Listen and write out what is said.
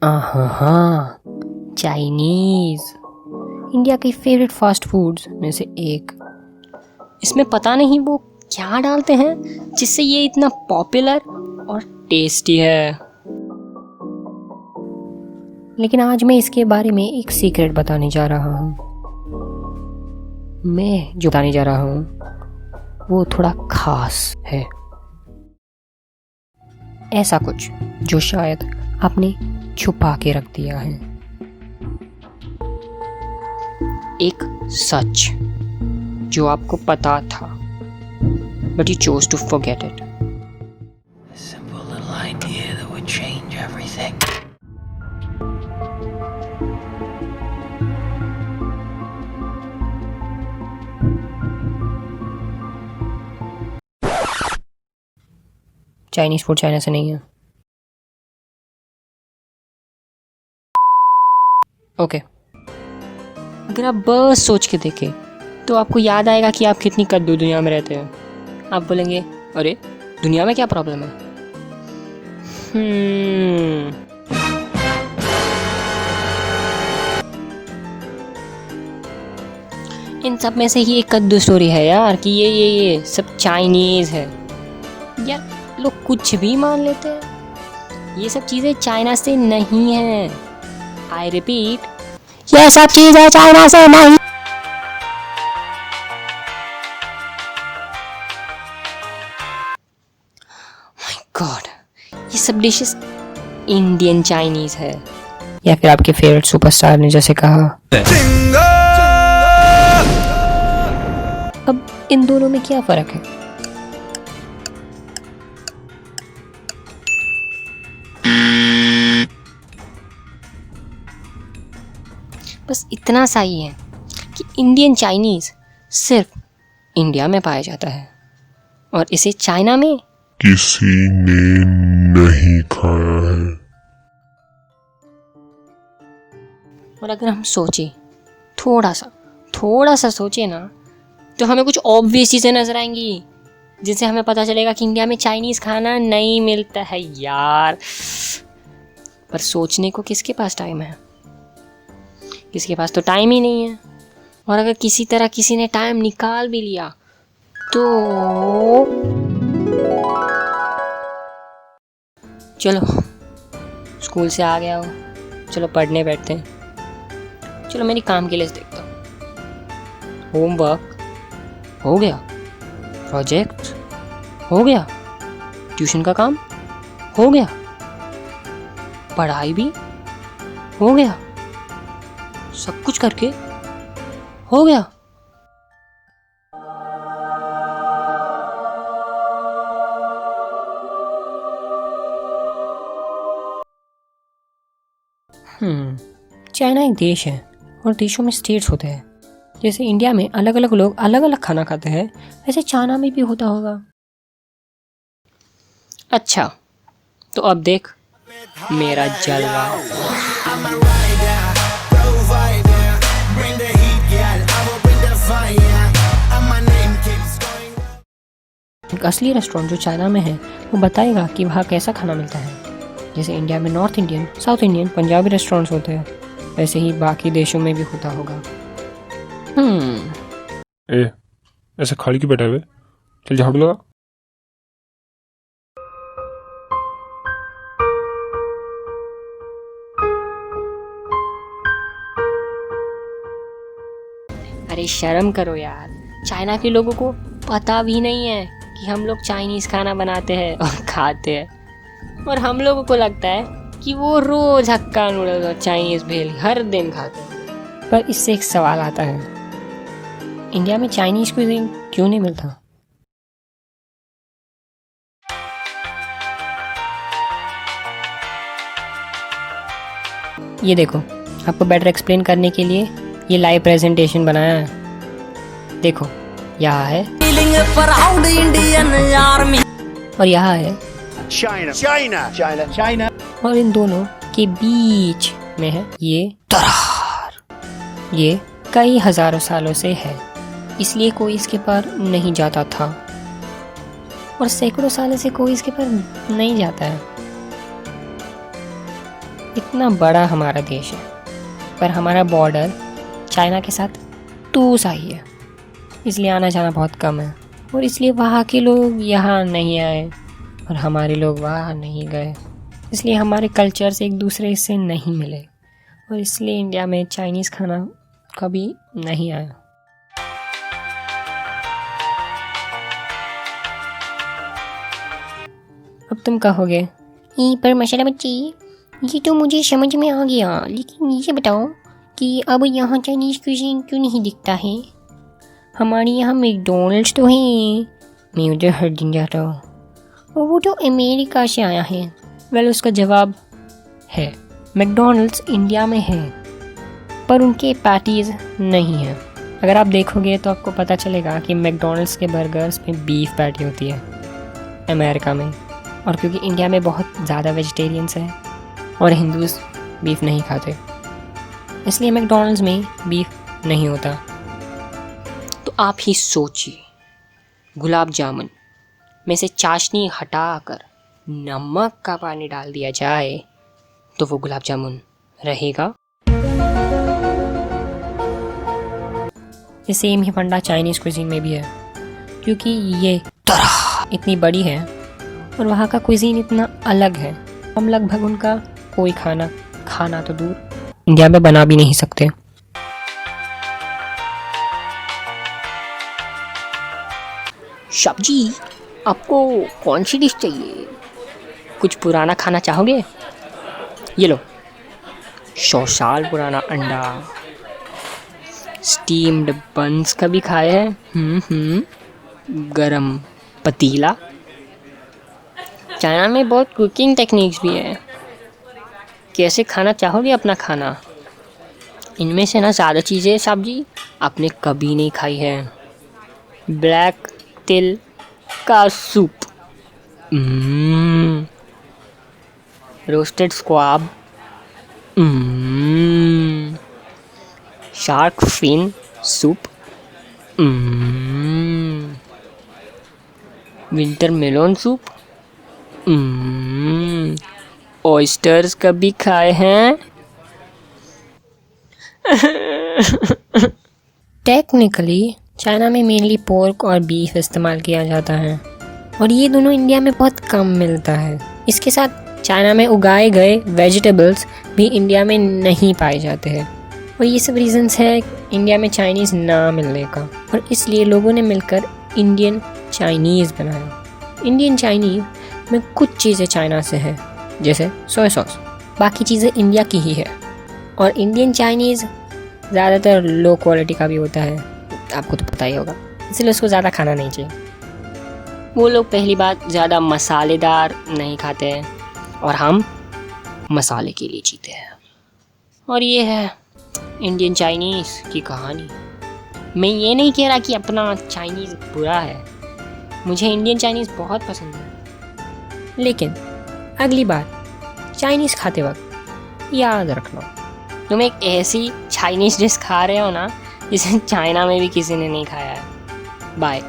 हाँ, Chinese India के favourite fast foods में से एक। इसमें पता नहीं वो क्या डालते हैं जिससे ये इतना पॉपुलर और टेस्टी है। लेकिन आज मैं इसके बारे में एक सीक्रेट बताने जा रहा हूँ। मैं जो बताने जा रहा हूँ वो थोड़ा खास है। ऐसा कुछ जो शायद आपने छुपा के रख दिया है। एक सच जो आपको पता था but you chose to forget it. A simple little idea that would change everything. Chinese food China से नहीं है। ओके, अगर आप बस सोच के देखें तो आपको याद आएगा कि आप कितनी कद्दू दुनिया में रहते हैं। आप बोलेंगे अरे दुनिया में क्या प्रॉब्लम है। इन सब में से ही एक कद्दू स्टोरी है यार कि ये सब चाइनीज है। यार लोग कुछ भी मान लेते हैं। ये सब चीजें चाइना से नहीं है। आई रिपीट, ये सब चीजें चाइना से नहीं। गॉड, ये सब डिशेस इंडियन चाइनीज है। या फिर आपके फेवरेट सुपरस्टार ने जैसे कहा। अब इन दोनों में क्या फर्क है? बस इतना सा ही है कि इंडियन चाइनीज सिर्फ इंडिया में पाया जाता है और इसे चाइना में किसी ने नहीं खाया है। और अगर हम सोचे थोड़ा सा सोचे ना तो हमें कुछ ऑब्वियस चीजें नजर आएंगी जिनसे हमें पता चलेगा कि इंडिया में चाइनीज खाना नहीं मिलता है यार। पर सोचने को किसके पास टाइम है? किसी के पास तो टाइम ही नहीं है। और अगर किसी तरह किसी ने टाइम निकाल भी लिया तो चलो स्कूल से आ गया हो, चलो पढ़ने बैठते हैं। चलो मेरी काम की लिस्ट देखता हूँ। होमवर्क हो गया, प्रोजेक्ट हो गया, ट्यूशन का काम हो गया, पढ़ाई भी हो गया, सब कुछ करके हो गया। चाइना एक देश है और देशों में स्टेट्स होते हैं। जैसे इंडिया में अलग अलग लोग अलग अलग खाना खाते हैं, वैसे चाइना में भी होता होगा। अच्छा, तो अब देख मेरा जलवा। एक असली रेस्टोरेंट जो चाइना में है वो बताएगा कि वहाँ कैसा खाना मिलता है। जैसे इंडिया में north Indian, south Indian, Punjabi restaurants होते हैं, वैसे ही बाकी देशों में भी होता होगा। ऐसे खाली क्यों बैठा हुए? चल झाड़ू लगा। अरे शर्म करो यार, चाइना के लोगों को पता भी नहीं है कि हम लोग चाइनीज खाना बनाते हैं और खाते हैं। और हम लोगों को लगता है कि वो रोज हक्का नूडल्स और चाइनीज भेल हर दिन खाते हैं। पर इससे एक सवाल आता है, इंडिया में चाइनीज कुजीन क्यों नहीं मिलता? ये देखो, आपको बेटर एक्सप्लेन करने के लिए ये लाइव प्रेजेंटेशन बनाया है। देखो, यहाँ है और यहाँ है चाइना और इन दोनों के बीच में है ये दरार। ये कई हजारों सालों से है, इसलिए कोई इसके पार नहीं जाता था और सैकड़ों सालों से कोई इसके पार नहीं जाता है। इतना बड़ा हमारा देश है, पर हमारा बॉर्डर चाइना के साथ टू सा ही है, इसलिए आना जाना बहुत कम है। और इसलिए वहाँ के लोग यहाँ नहीं आए और हमारे लोग वहाँ नहीं गए, इसलिए हमारे कल्चर से एक दूसरे से नहीं मिले, और इसलिए इंडिया में चाइनीज़ खाना कभी नहीं आया। अब तुम कहोगे पर मसाला बच्ची, ये तो मुझे समझ में आ गया, लेकिन ये बताओ कि अब यहाँ चाइनीज़ क्यूजीन क्यों नहीं दिखता है? हमारे यहाँ मैकडॉनल्ड्स तो है, मैं उधर हर दिन जाता हूँ, और वो तो अमेरिका से आया है। वेल, उसका जवाब है मैकडॉनल्ड्स इंडिया में है, पर उनके पैटीज़ नहीं हैं। अगर आप देखोगे तो आपको पता चलेगा कि मैकडॉनल्ड्स के बर्गर्स में बीफ पैटी होती है अमेरिका में, और क्योंकि इंडिया में बहुत ज़्यादा वेजिटेरियंस हैं और हिंदूज़ बीफ नहीं खाते, इसलिए मैकडॉनल्ड्स में बीफ नहीं होता। तो आप ही सोचिए, गुलाब जामुन में से चाशनी हटाकर नमक का पानी डाल दिया जाए तो वो गुलाब जामुन रहेगा? ये सेम ही फंडा चाइनीज़ क्विजीन में भी है, क्योंकि ये तरह इतनी बड़ी है और वहाँ का क्विजीन इतना अलग है, हम लगभग उनका कोई खाना तो दूर इंडिया में बना भी नहीं सकते। शाह जी, आपको कौन सी डिश चाहिए? कुछ पुराना खाना चाहोगे? ये लो, 100 साल पुराना अंडा, स्टीम्ड बंस कभी खाए हैं? गरम पतीला। चाइना में बहुत कुकिंग टेक्निक्स भी है। कैसे खाना चाहोगे अपना खाना? इनमें से ना ज़्यादा चीज़ें साहब जी आपने कभी नहीं खाई है। ब्लैक तिल का soup, roasted squab, shark fin soup, winter melon soup, oysters कभी खाए हैं? टेक्निकली चाइना में मेनली पोर्क और बीफ इस्तेमाल किया जाता है, और ये दोनों इंडिया में बहुत कम मिलता है। इसके साथ चाइना में उगाए गए वेजिटेबल्स भी इंडिया में नहीं पाए जाते हैं, और ये सब रीजंस है इंडिया में चाइनीज़ ना मिलने का, और इसलिए लोगों ने मिलकर इंडियन चाइनीज़ बनाया। इंडियन चाइनीज़ में कुछ चीज़ें चाइना से हैं, जैसे सोया सॉस, बाकी चीज़ें इंडिया की ही है। और इंडियन चाइनीज़ ज़्यादातर लो क्वालिटी का भी होता है, आपको तो पता ही होगा, इसलिए उसको ज़्यादा खाना नहीं चाहिए। वो लोग पहली बात ज़्यादा मसालेदार नहीं खाते हैं, और हम मसाले के लिए जीते हैं। और ये है इंडियन चाइनीज़ की कहानी। मैं ये नहीं कह रहा कि अपना चाइनीज़ बुरा है, मुझे इंडियन चाइनीज़ बहुत पसंद है, लेकिन अगली बार चाइनीज़ खाते वक्त याद रखना, तुम एक ऐसी चाइनीज़ डिश खा रहे हो ना जिसे चाइना में भी किसी ने नहीं खाया है। बाय।